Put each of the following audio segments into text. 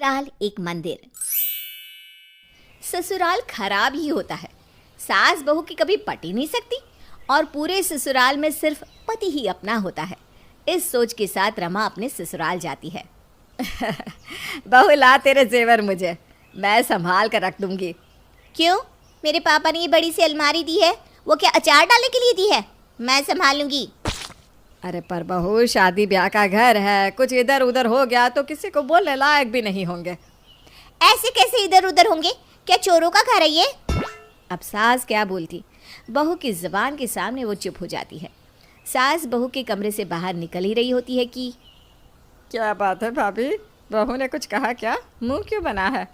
ससुराल एक मंदिर। ससुराल खराब ही होता है। सास बहू की कभी पट ही नहीं सकती और पूरे ससुराल में सिर्फ पति ही अपना होता है। इस सोच के साथ रमा अपने ससुराल जाती है। बहू ला तेरे जेवर मुझे, मैं संभाल कर रख दूंगी। क्यों? मेरे पापा ने ये बड़ी सी अलमारी दी है, वो क्या अचार डालने के लिए दी है? मैं संभालूंगी। अरे पर बहू, शादी ब्याह का घर है, कुछ इधर उधर हो गया तो किसी को बोलने लायक भी नहीं होंगे। ऐसे कैसे इधर उधर होंगे? क्या चोरों का घर है ये? अब सास क्या बोलती, बहू की जुबान के सामने वो चुप हो जाती है। सास बहू के कमरे से बाहर निकल ही रही होती है कि क्या बात है भाभी, बहू ने कुछ कहा क्या? मुंह क्यों बना है?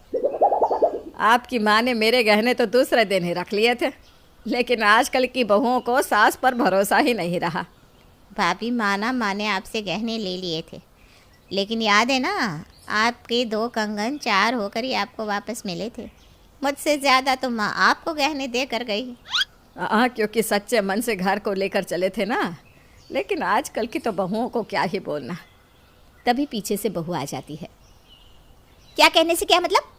आपकी माँ ने मेरे गहने तो दूसरे दिन ही रख लिए थे, लेकिन आजकल की बहुओं को सास पर भरोसा ही नहीं रहा। भाभी, माँ ने आपसे गहने ले लिए थे, लेकिन याद है ना, आपके 2 कंगन 4 होकर ही आपको वापस मिले थे। मुझसे ज़्यादा तो माँ आपको गहने दे कर गई। हाँ, क्योंकि सच्चे मन से घर को लेकर चले थे ना। लेकिन आजकल की तो बहुओं को क्या ही बोलना। तभी पीछे से बहू आ जाती है। क्या कहने से क्या मतलब?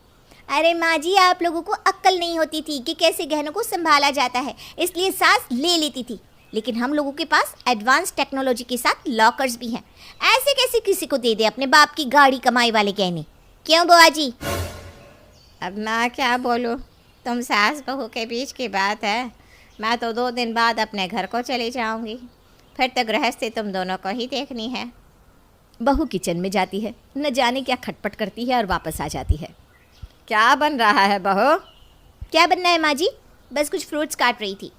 अरे माँ जी, आप लोगों को अक्ल नहीं होती थी कि कैसे गहनों को संभाला जाता है, इसलिए सास ले लेती थी। लेकिन हम लोगों के पास एडवांस टेक्नोलॉजी के साथ लॉकर्स भी हैं। ऐसे कैसे किसी को दे दे अपने बाप की गाड़ी कमाई वाले गहने? क्यों बुआ जी? अब मैं क्या बोलूँ, तुम सास बहू के बीच की बात है। मैं तो 2 दिन बाद अपने घर को चली जाऊँगी, फिर तो गृहस्थी तुम दोनों को ही देखनी है। बहू किचन में जाती है, न जाने क्या खटपट करती है और वापस आ जाती है। क्या बन रहा है बहू? क्या बनना है माँ जी? बस कुछ फ्रूट्स काट रही थी।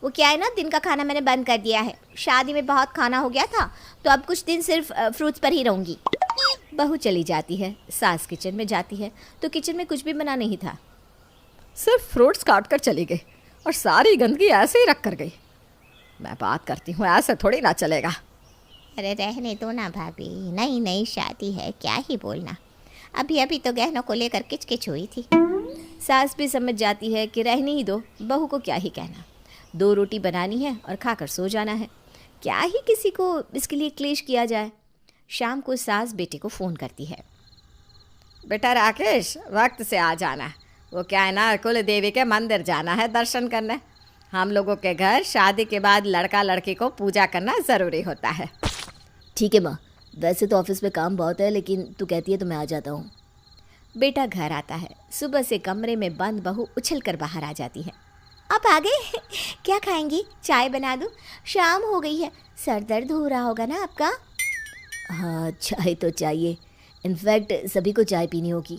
वो क्या है ना, दिन का खाना मैंने बंद कर दिया है। शादी में बहुत खाना हो गया था, तो अब कुछ दिन सिर्फ फ्रूट्स पर ही रहूँगी। बहू चली जाती है। सास किचन में जाती है तो किचन में कुछ भी बना नहीं था, सिर्फ फ्रूट्स काट कर चली गई और सारी गंदगी ऐसे ही रख कर गई। मैं बात करती हूँ, ऐसे थोड़ी ना चलेगा। अरे रहने दो ना भाभी, नई नई शादी है, क्या ही बोलना। अभी अभी तो गहनों को लेकर किचकिच हुई थी। सास भी समझ जाती है कि रहने ही दो, बहू को क्या ही कहना। 2 रोटी बनानी है और खाकर सो जाना है, क्या ही किसी को इसके लिए क्लेश किया जाए। शाम को सास बेटे को फ़ोन करती है। बेटा राकेश, वक्त से आ जाना। वो क्या है ना, कुल देवी के मंदिर जाना है दर्शन करने। हम लोगों के घर शादी के बाद लड़का लड़की को पूजा करना ज़रूरी होता है। ठीक है माँ, वैसे तो ऑफिस में काम बहुत है, लेकिन तू कहती है तो मैं आ जाता हूँ। बेटा घर आता है। सुबह से कमरे में बंद बहू उछल कर बाहर आ जाती है। आप आ गए? क्या खाएंगी? चाय बना दूँ? शाम हो गई है, सर दर्द हो रहा होगा ना आपका? हाँ, चाय तो चाहिए। इनफैक्ट सभी को चाय पीनी होगी।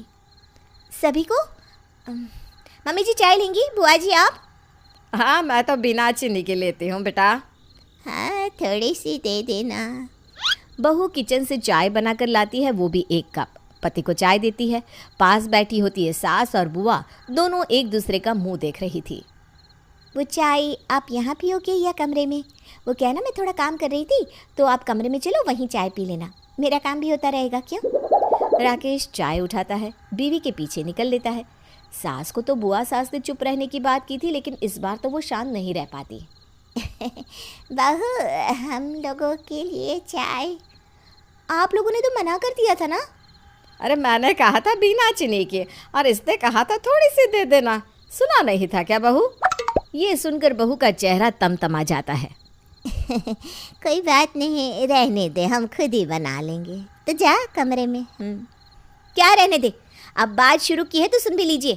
सभी को? मम्मी जी चाय लेंगी? बुआ जी आप? हाँ, मैं तो बिना चीनी की लेती हूँ बेटा। हाँ, थोड़ी सी दे देना। बहू किचन से चाय बनाकर लाती है, वो भी 1 कप। पति को चाय देती है। पास बैठी होती है सास और बुआ, दोनों एक दूसरे का मुंह देख रही थी। वो चाय आप यहाँ पियोगे या कमरे में? वो क्या है ना, मैं थोड़ा काम कर रही थी, तो आप कमरे में चलो, वहीं चाय पी लेना, मेरा काम भी होता रहेगा। क्यों? राकेश चाय उठाता है, बीवी के पीछे निकल लेता है। सास को तो बुआ सास ने चुप रहने की बात की थी, लेकिन इस बार तो वो शांत नहीं रह पाती। बहू, हम लोगों के लिए चाय। आप लोगों ने तो मना कर दिया था ना? अरे मैंने कहा था बिना चीनी के, और इसने कहा था थोड़ी सी दे देना। सुना नहीं था क्या बहू? ये सुनकर बहू का चेहरा तमतमा जाता है। कोई बात नहीं, रहने दे, हम खुद ही बना लेंगे। तो जा कमरे में। क्या रहने दे? अब बात शुरू की है तो सुन भी लीजिए।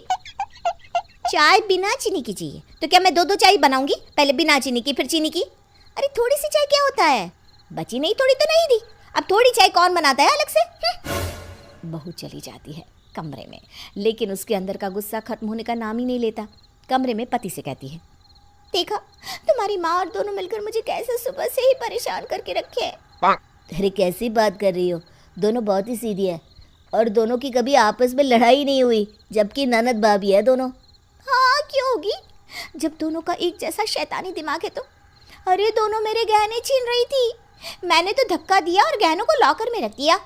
चाय बिना चीनी की चाहिए, तो क्या मैं 2 चाय बनाऊंगी? पहले बिना चीनी की, फिर चीनी की। अरे थोड़ी सी चाय क्या होता है? बची नहीं थोड़ी तो नहीं दी। अब थोड़ी चाय कौन बनाता है अलग से? बहू चली जाती है कमरे में, लेकिन उसके अंदर का गुस्सा खत्म होने का नाम ही नहीं लेता। कमरे में पति से कहती है, देखा तुम्हारी माँ और दोनों मिलकर मुझे कैसे सुबह से ही परेशान करके रखे हैं। अरे कैसी बात कर रही हो, दोनों बहुत ही सीधी है और दोनों की कभी आपस में लड़ाई नहीं हुई, जबकि ननद भाभी है दोनों। हाँ, क्यों होगी जब दोनों का एक जैसा शैतानी दिमाग है तो? अरे दोनों मेरे गहने छीन रही थी, मैंने तो धक्का दिया और गहनों को लॉकर में रख दिया।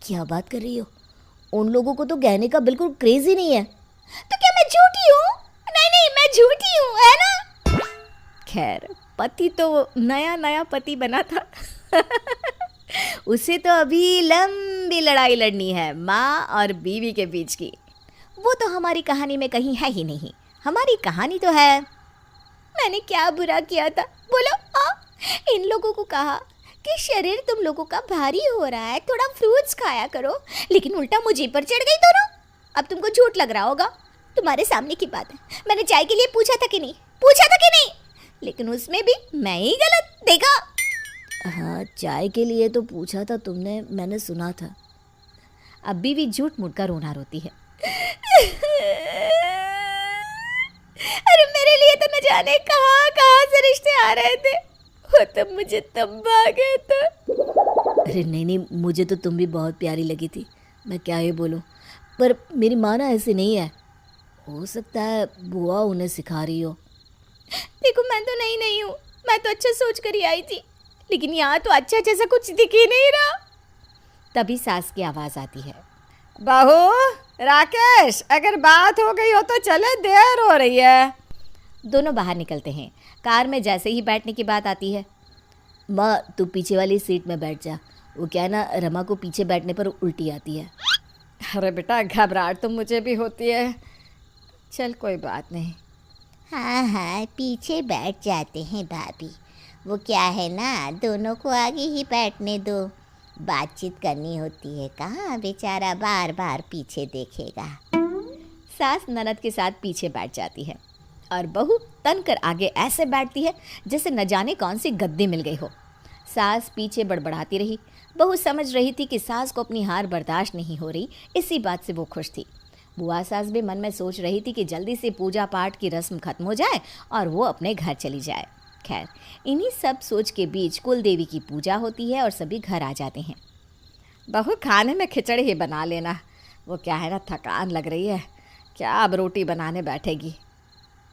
क्या बात कर रही हो? उन लोगों को तो गहने का बिल्कुल क्रेज ही नहीं है। तो क्या मैं झूठी हूँ? नहीं नहीं, मैं झूठी हूँ, है ना? खैर, पति तो नया नया पति बना था। उसे तो अभी लंबी लंबी लड़ाई लड़नी है माँ और बीवी के बीच की। वो तो हमारी कहानी में कहीं है ही नहीं। हमारी कहानी तो है। मैंने क्या बुरा किया था बोलो? इन लोगों को कहा कि शरीर तुम लोगों का भारी हो रहा है, थोड़ा फ्रूट्स खाया करो, लेकिन उल्टा मुझे पर चढ़ गई दोनों। अब तुमको झूठ लग रहा होगा, तुम्हारे सामने की बात है। मैंने चाय के लिए पूछा था कि नहीं, लेकिन उसमें भी मैं ही गलत देखा। हाँ, चाय के लिए तो पूछा था तुमने, मैंने सुना था। अब बीवी झूठ मूठ का रोना रोती है। अरे मेरे लिए तो न जाने कहाँ कहाँ से रिश्ते आ रहे थे, वो तो मुझे तब भागे तो। अरे नहीं, मुझे तो तुम भी बहुत प्यारी लगी थी, मैं क्या ही बोलूँ। पर मेरी माँ ना ऐसी नहीं है, हो सकता है बुआ उन्हें सिखा रही हो। देखो मैं तो नहीं हूँ, मैं तो अच्छा सोच कर ही आई थी, लेकिन यहाँ तो अच्छा जैसा कुछ दिख ही नहीं रहा। तभी सास की आवाज़ आती है। बहू, राकेश, अगर बात हो गई हो तो चले, देर हो रही है। दोनों बाहर निकलते हैं। कार में जैसे ही बैठने की बात आती है, माँ तू पीछे वाली सीट में बैठ जा। वो क्या है ना, रमा को पीछे बैठने पर उल्टी आती है। अरे बेटा, घबराहट तो मुझे भी होती है। चल कोई बात नहीं। हाँ, पीछे बैठ जाते हैं भाभी। वो क्या है ना, दोनों को आगे ही बैठने दो, बातचीत करनी होती है। कहाँ बेचारा बार बार पीछे देखेगा। सास ननद के साथ पीछे बैठ जाती है और बहू तन कर आगे ऐसे बैठती है जैसे न जाने कौन सी गद्दी मिल गई हो। सास पीछे बड़बड़ाती रही। बहू समझ रही थी कि सास को अपनी हार बर्दाश्त नहीं हो रही, इसी बात से वो खुश थी। बुआ सास भी मन में सोच रही थी कि जल्दी से पूजा पाठ की रस्म खत्म हो जाए और वो अपने घर चली जाए। खैर, इन्हीं सब सोच के बीच कुल देवी की पूजा होती है और सभी घर आ जाते हैं। बहू, खाने में खिचड़ी ही बना लेना। वो क्या है ना, थकान लग रही है, क्या अब रोटी बनाने बैठेगी।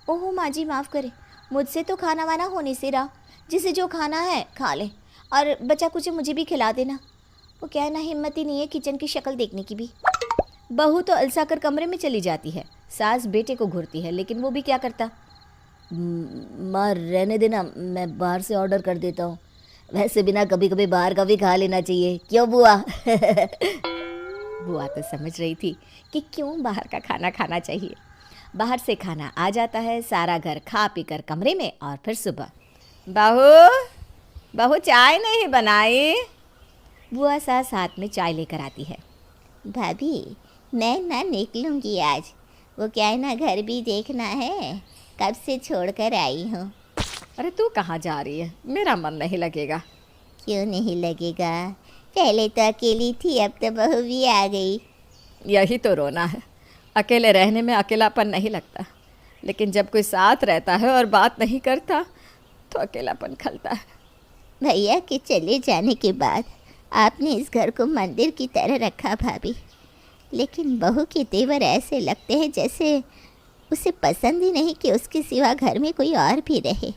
ओहो माँ जी माफ़ करें, मुझसे तो खाना वाना होने से रहा। जिसे जो खाना है खा ले और बचा कुछ मुझे भी खिला देना। वो क्या है ना, हिम्मत ही नहीं है किचन की शक्ल देखने की भी। बहू तो अलसा कर कमरे में चली जाती है। सास बेटे को घूरती है, लेकिन वो भी क्या करता। माँ रहने देना, मैं बाहर से ऑर्डर कर देता हूँ। वैसे भी ना कभी कभी बाहर का भी खा लेना चाहिए, क्यों बुआ? बुआ तो समझ रही थी कि क्यों बाहर का खाना खाना चाहिए। बाहर से खाना आ जाता है, सारा घर खा पी कर कमरे में, और फिर सुबह। बहू चाय नहीं बनाई? बुआ सास हाथ में चाय लेकर आती है। भाभी, मैं ना निकलूँगी आज। वो क्या है ना, घर भी देखना है, कब से छोड़ कर आई हूँ। अरे तू कहाँ जा रही है? मेरा मन नहीं लगेगा। क्यों नहीं लगेगा? पहले तो अकेली थी, अब तो बहू भी आ गई। यही तो रोना है, अकेले रहने में अकेलापन नहीं लगता, लेकिन जब कोई साथ रहता है और बात नहीं करता तो अकेलापन खलता है। भैया के चले जाने के बाद आपने इस घर को मंदिर की तरह रखा भाभी, लेकिन बहू के तेवर ऐसे लगते हैं जैसे उसे पसंद ही नहीं कि उसके सिवा घर में कोई और भी रहे।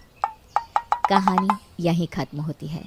कहानी यहीं खत्म होती है।